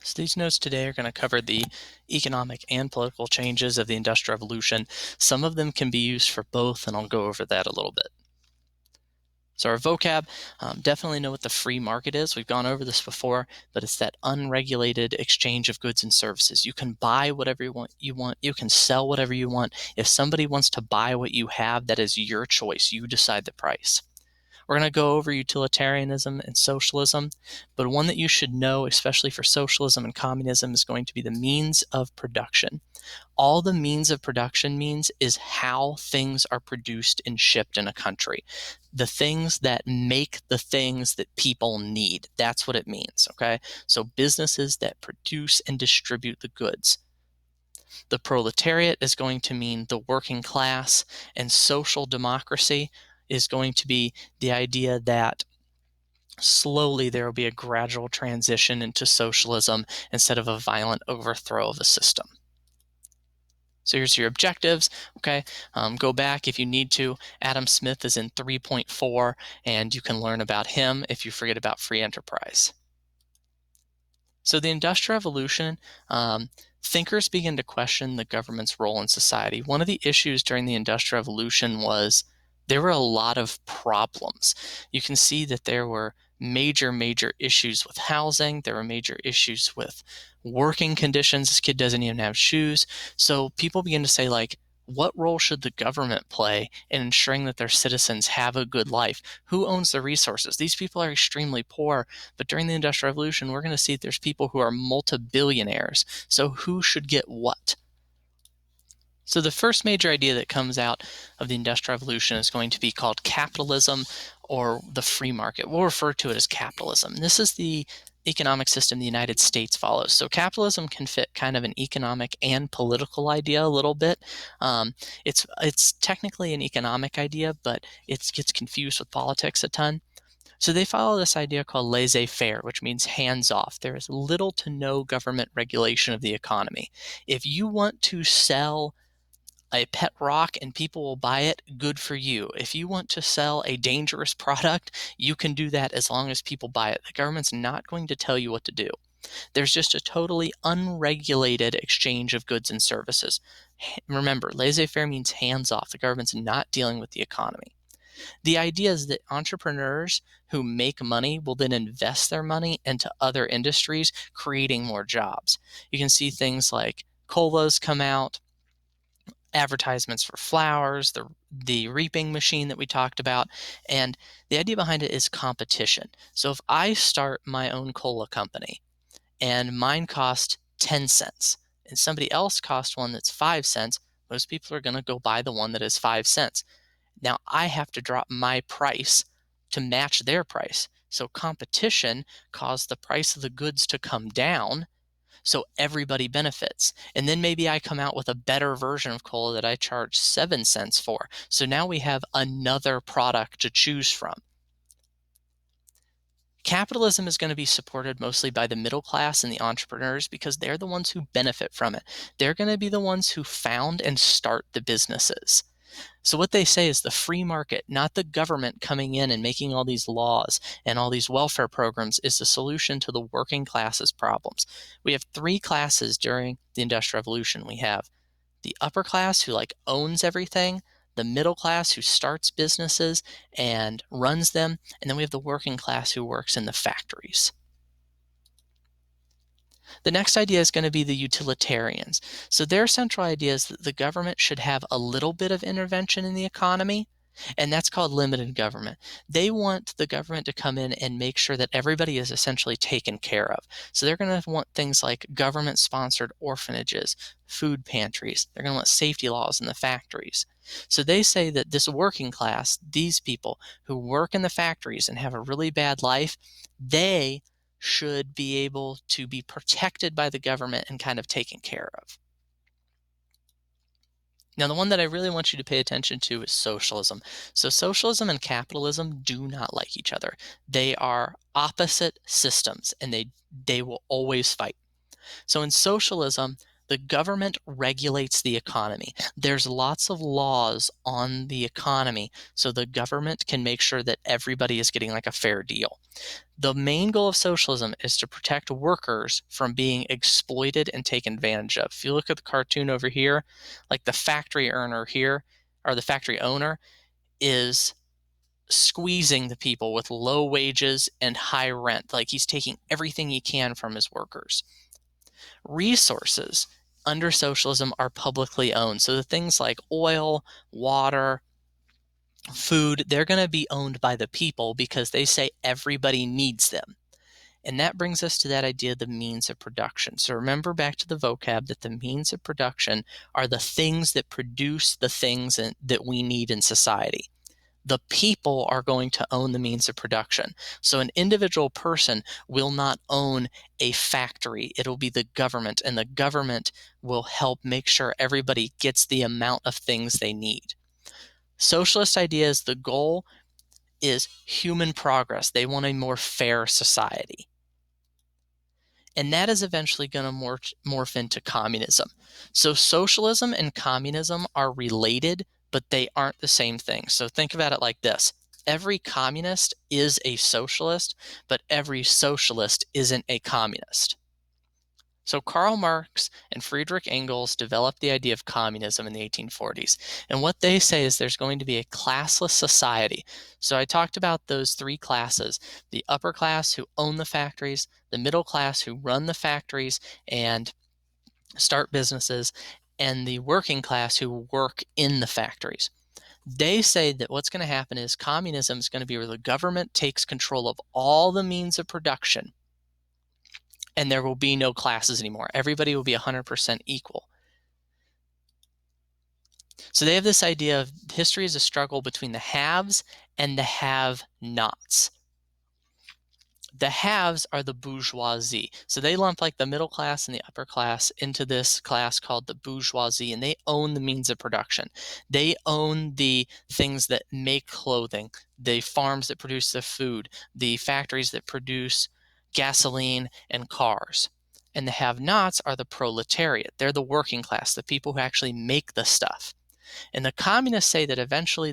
So these notes today are going to cover the economic and political changes of the Industrial Revolution. Some of them can be used for both, and I'll go over that a little bit. So our vocab, definitely know what the free market is. We've gone over this before, but it's that unregulated exchange of goods and services. You can buy whatever you want. You can sell whatever you want. If somebody wants to buy what you have, that is your choice. You decide the price. We're going to go over utilitarianism and socialism, but one that you should know, especially for socialism and communism, is going to be the means of production. All the means of production means is how things are produced and shipped in a country. The things that make the things that people need. That's what it means, okay? So businesses that produce and distribute the goods. The proletariat is going to mean the working class, and social democracy is going to be the idea that slowly there will be a gradual transition into socialism instead of a violent overthrow of a system. So here's your objectives, okay? Go back if you need to. Adam Smith is in 3.4, and you can learn about him if you forget about free enterprise. So the Industrial Revolution, thinkers begin to question the government's role in society. One of the issues during the Industrial Revolution was there were a lot of problems. You can see that there were major issues with housing. There were major issues with working conditions. This kid doesn't even have shoes. So people begin to say, like, what role should the government play in ensuring that their citizens have a good life? Who owns the resources? These people are extremely poor, but during the Industrial Revolution, we're going to see there's people who are multi-billionaires. So who should get what? So the first major idea that comes out of the Industrial Revolution is going to be called capitalism, or the free market. We'll refer to it as capitalism. This is the economic system the United States follows. So capitalism can fit kind of an economic and political idea a little bit. It's technically an economic idea, but it gets confused with politics a ton. So they follow this idea called laissez-faire, which means hands-off. There is little to no government regulation of the economy. If you want to sell a pet rock and people will buy it, good for you. If you want to sell a dangerous product, you can do that as long as people buy it. The government's not going to tell you what to do. There's just a totally unregulated exchange of goods and services. Remember, laissez-faire means hands off. The government's not dealing with the economy. The idea is that entrepreneurs who make money will then invest their money into other industries, creating more jobs. You can see things like colas come out, advertisements for flowers, the reaping machine that we talked about, and the idea behind it is competition. So if I start my own cola company and mine cost 10 cents and somebody else costs one that's 5 cents, most people are going to go buy the one that is 5 cents. Now I have to drop my price to match their price. So competition caused the price of the goods to come down, so everybody benefits. And then maybe I come out with a better version of cola that I charge 7 cents for. So now we have another product to choose from. Capitalism is going to be supported mostly by the middle class and the entrepreneurs because they're the ones who benefit from it. They're going to be the ones who found and start the businesses. So what they say is the free market, not the government coming in and making all these laws and all these welfare programs, is the solution to the working class's problems. We have three classes during the Industrial Revolution. We have the upper class who owns everything, the middle class who starts businesses and runs them, and then we have the working class who works in the factories. The next idea is going to be the utilitarians. So their central idea is that the government should have a little bit of intervention in the economy, and that's called limited government. They want the government to come in and make sure that everybody is essentially taken care of. So they're going to want things like government-sponsored orphanages, food pantries. They're going to want safety laws in the factories. So they say that this working class, these people who work in the factories and have a really bad life, they should be able to be protected by the government and kind of taken care of. Now, the one that I really want you to pay attention to is socialism. So socialism and capitalism do not like each other. They are opposite systems, and they will always fight. So in socialism, The government regulates the economy. There's lots of laws on the economy, so the government can make sure that everybody is getting like a fair deal. The main goal of socialism is to protect workers from being exploited and taken advantage of. If you look at the cartoon over here, like the factory owner here, or the factory owner, is squeezing the people with low wages and high rent. Like he's taking everything he can from his workers. Resources under socialism are publicly owned. So the things like oil, water, food, they're going to be owned by the people because they say everybody needs them. And that brings us to that idea of the means of production. So remember back to the vocab that the means of production are the things that produce the things that we need in society. The people are going to own the means of production. So an individual person will not own a factory. It'll be the government, and the government will help make sure everybody gets the amount of things they need. Socialist ideas, the goal is human progress. They want a more fair society. And that is eventually going to morph into communism. So socialism and communism are related, but they aren't the same thing. So think about it like this. Every communist is a socialist, but every socialist isn't a communist. So Karl Marx and Friedrich Engels developed the idea of communism in the 1840s. And what they say is there's going to be a classless society. So I talked about those three classes: the upper class who own the factories, the middle class who run the factories and start businesses, and the working class who work in the factories. They say that what's going to happen is communism is going to be where the government takes control of all the means of production, and there will be no classes anymore. Everybody will be 100% equal. So they have this idea of history as a struggle between the haves and the have-nots. The haves are the bourgeoisie. So they lump like the middle class and the upper class into this class called the bourgeoisie, and they own the means of production. They own the things that make clothing, the farms that produce the food, the factories that produce gasoline and cars. And the have-nots are the proletariat. They're the working class, the people who actually make the stuff. And the communists say that eventually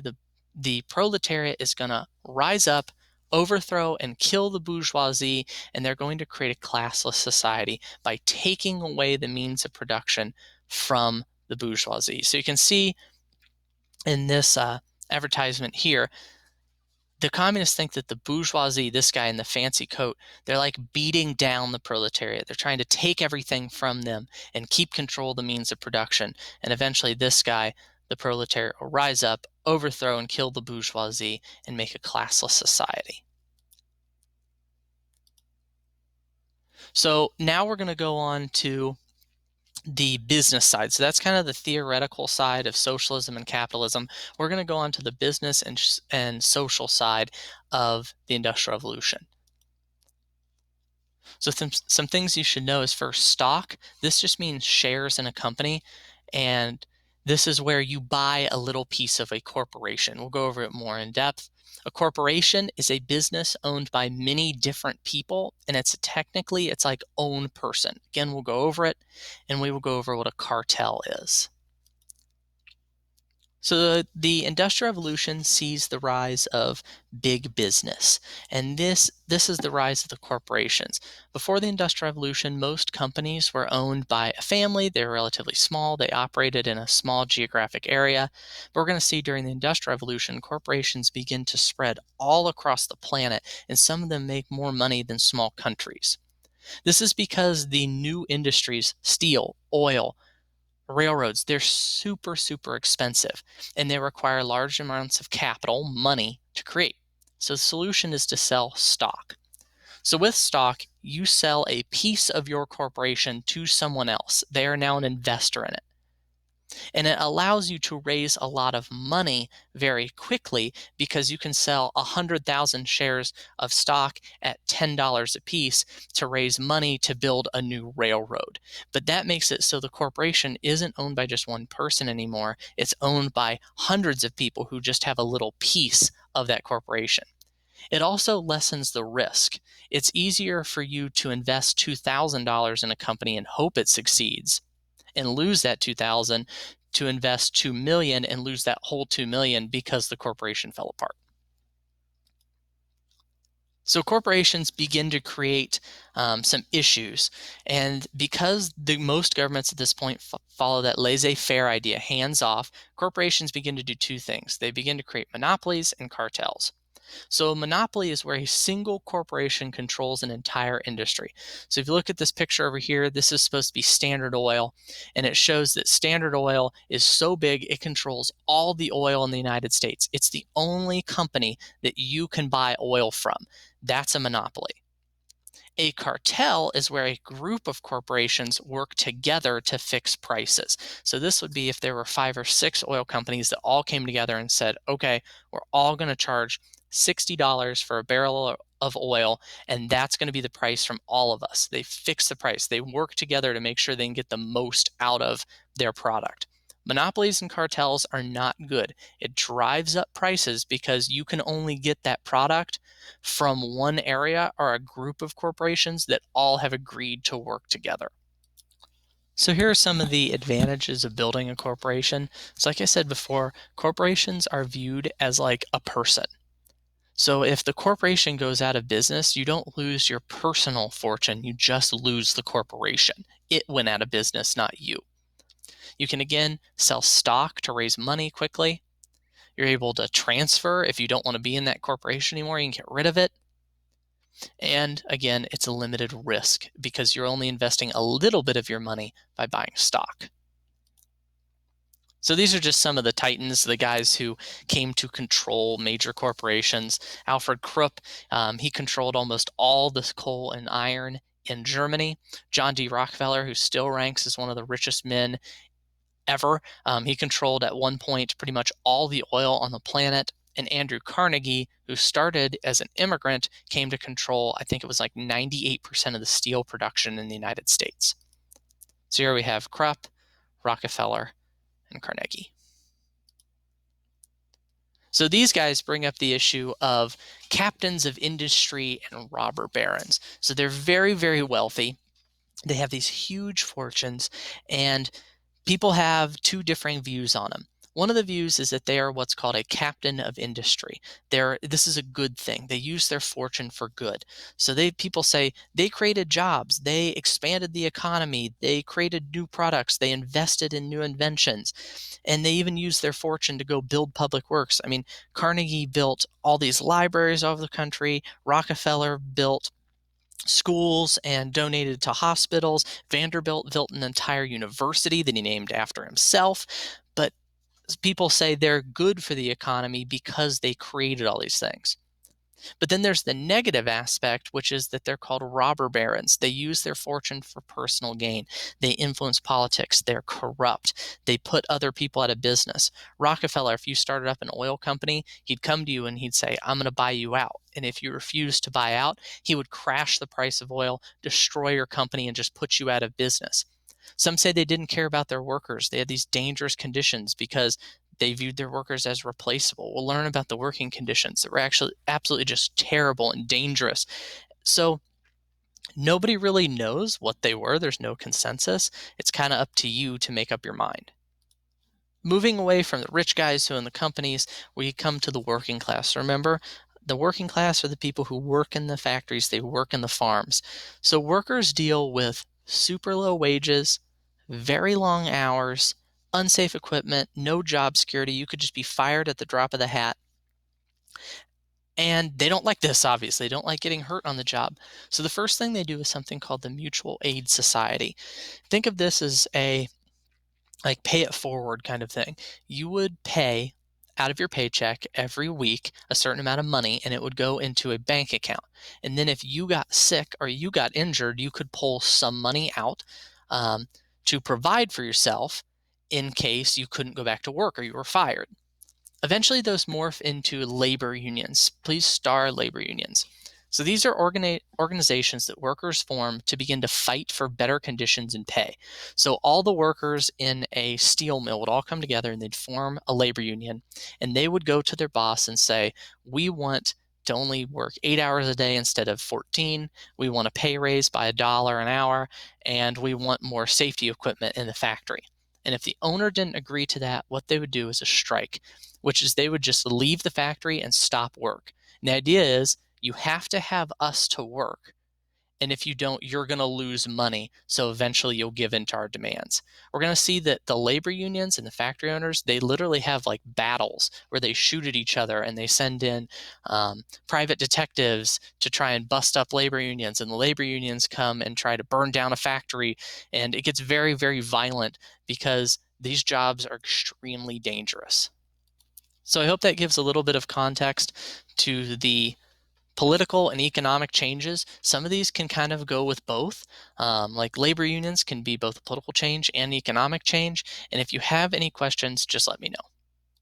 the proletariat is going to rise up, overthrow and kill the bourgeoisie, and they're going to create a classless society by taking away the means of production from the bourgeoisie. So you can see in this advertisement here, the communists think that the bourgeoisie, this guy in the fancy coat, they're like beating down the proletariat. They're trying to take everything from them and keep control of the means of production. And eventually this guy, the proletariat, will rise up, overthrow and kill the bourgeoisie, and make a classless society. So now we're going to go on to the business side. So that's kind of the theoretical side of socialism and capitalism. We're going to go on to the business and social side of the Industrial Revolution. So some things you should know is, first, stock. This just means shares in a company, and this is where you buy a little piece of a corporation. We'll go over it more in depth. A corporation is a business owned by many different people, and it's like own person. Again, we'll go over it, and we will go over what a cartel is. So the Industrial Revolution sees the rise of big business, and this is the rise of the corporations. Before the Industrial Revolution, most companies were owned by a family. They were relatively small. They operated in a small geographic area. But we're going to see during the Industrial Revolution, corporations begin to spread all across the planet, and some of them make more money than small countries. This is because the new industries, steel, oil, railroads, they're super, super expensive, and they require large amounts of capital, money, to create. So the solution is to sell stock. So with stock, you sell a piece of your corporation to someone else. They are now an investor in it. And it allows you to raise a lot of money very quickly because you can sell 100,000 shares of stock at $10 a piece to raise money to build a new railroad. But that makes it so the corporation isn't owned by just one person anymore. It's owned by hundreds of people who just have a little piece of that corporation. It also lessens the risk. It's easier for you to invest $2,000 in a company and hope it succeeds and lose that $2,000 to invest $2 million and lose that whole $2 million because the corporation fell apart. So corporations begin to create some issues. And because most governments at this point follow that laissez-faire idea, hands off, corporations begin to do two things. They begin to create monopolies and cartels. So a monopoly is where a single corporation controls an entire industry. So if you look at this picture over here, this is supposed to be Standard Oil, and it shows that Standard Oil is so big it controls all the oil in the United States. It's the only company that you can buy oil from. That's a monopoly. A cartel is where a group of corporations work together to fix prices. So this would be if there were 5 or 6 oil companies that all came together and said, okay, we're all going to charge $60 for a barrel of oil, and that's going to be the price from all of us. They fix the price. They work together to make sure they can get the most out of their product. Monopolies and cartels are not good. It drives up prices because you can only get that product from one area or a group of corporations that all have agreed to work together. So here are some of the advantages of building a corporation. So like I said before, corporations are viewed as like a person. So if the corporation goes out of business, you don't lose your personal fortune, you just lose the corporation. It went out of business, not you. You can again sell stock to raise money quickly. You're able to transfer if you don't want to be in that corporation anymore, you can get rid of it. And again, it's a limited risk because you're only investing a little bit of your money by buying stock. So these are just some of the titans, the guys who came to control major corporations. Alfred Krupp, he controlled almost all the coal and iron in Germany. John D. Rockefeller, who still ranks as one of the richest men ever, he controlled at one point pretty much all the oil on the planet. And Andrew Carnegie, who started as an immigrant, came to control, I think it was like 98% of the steel production in the United States. So here we have Krupp, Rockefeller, and Carnegie. So these guys bring up the issue of captains of industry and robber barons. So they're very, very wealthy. They have these huge fortunes, and people have two differing views on them. One of the views is that they are what's called a captain of industry. This is a good thing. They use their fortune for good. So people say they created jobs, they expanded the economy, they created new products, they invested in new inventions, and they even used their fortune to go build public works. I mean, Carnegie built all these libraries all over the country. Rockefeller built schools and donated to hospitals. Vanderbilt built an entire university that he named after himself. But people say they're good for the economy because they created all these things. But then there's the negative aspect, which is that they're called robber barons. They use their fortune for personal gain. They influence politics. They're corrupt. They put other people out of business. Rockefeller, if you started up an oil company, he'd come to you and he'd say, I'm going to buy you out. And if you refused to buy out, he would crash the price of oil, destroy your company, and just put you out of business. Some say they didn't care about their workers. They had these dangerous conditions because they viewed their workers as replaceable. We'll learn about the working conditions that were actually absolutely just terrible and dangerous. So nobody really knows what they were. There's no consensus. It's kind of up to you to make up your mind. Moving away from the rich guys who own the companies, we come to the working class. Remember, the working class are the people who work in the factories, they work in the farms. So workers deal with super low wages, very long hours, unsafe equipment, no job security. You could just be fired at the drop of the hat. And they don't like this, obviously. They don't like getting hurt on the job. So the first thing they do is something called the Mutual Aid Society. Think of this as a pay it forward kind of thing. You would pay out of your paycheck every week a certain amount of money, and it would go into a bank account. And then if you got sick or you got injured, you could pull some money out to provide for yourself in case you couldn't go back to work or you were fired. Eventually, those morph into labor unions. Please star labor unions. So these are organizations that workers form to begin to fight for better conditions and pay. So all the workers in a steel mill would all come together and they'd form a labor union, and they would go to their boss and say, we want to only work 8 hours a day instead of 14. We want a pay raise by $1 an hour, and we want more safety equipment in the factory. And if the owner didn't agree to that, what they would do is a strike, which is they would just leave the factory and stop work. And the idea is you have to have us to work. And if you don't, you're going to lose money. So eventually you'll give in to our demands. We're going to see that the labor unions and the factory owners, they literally have like battles where they shoot at each other and they send in private detectives to try and bust up labor unions. And the labor unions come and try to burn down a factory. And it gets very, very violent because these jobs are extremely dangerous. So I hope that gives a little bit of context to the political and economic changes. Some of these can kind of go with both. Like labor unions can be both a political change and economic change. And if you have any questions, just let me know.